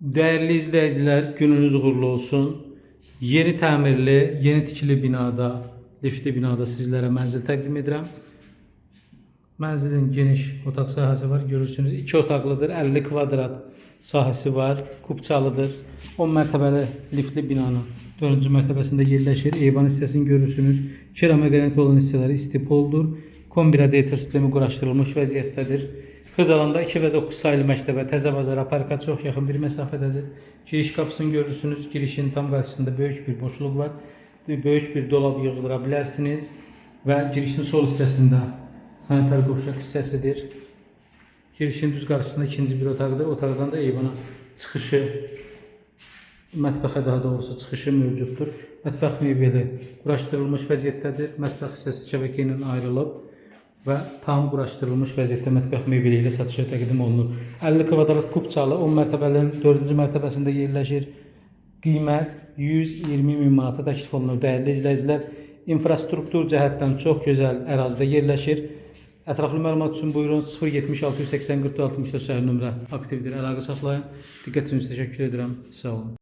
Değerli izleyiciler, gününüz uğurlu olsun. Yeni təmirli, yeni tikili binada, liftli binada sizlere mənzil təqdim edirəm. Mənzilin geniş otaq sahəsi var, görürsünüz. 2 otaqlıdır, 50 kvadrat sahəsi var, kubçalıdır. 10 mərtəbəli liftli binanın 4-cü mərtəbəsində yerləşir. Eyvan hissəsini görürsünüz. Keramik qranit olan hissələri istipoldur. Kombi radiator sistemi quraşdırılmış vəziyyətdədir. Xırdalanda 2 və 9 sayılı məktəbə, Təzə Bazara, parka çox yaxın bir məsafədədir. Giriş qapısını görürsünüz. Girişin tam qarşısında böyük bir boşluq var. Böyük bir dolab yığdıra bilərsiniz. Və girişin sol hissəsində sanitar qovşaq hissəsidir. Girişin düz qarşısında ikinci bir otaqdır. Otaqdan da eyvana çıxışı, mətbəxə daha doğrusu çıxışı mövcuddur. Mətbəx mebeli quraşdırılmış vəziyyətdədir. Mətbəx hissəsi şəbəkə ilə ayrılıb və tam quraşdırılmış vəziyyətdə mətbəx mebeli ilə satışa təqdim olunur. 50 kvadrat kubçalı 10 mərtəbəlinin 4-cü mərtəbəsində yerləşir. Qiymət 120 min manata təklif olunur. Dəyərli izləyicilər, infrastruktur cəhətdən çox gözəl ərazidə yerləşir. Ətraflı məlumat üçün buyurun 070 680 44 64 nömrə aktivdir. Əlaqə saxlayın. Diqqətinizi təşəkkür edirəm. Sağ olun.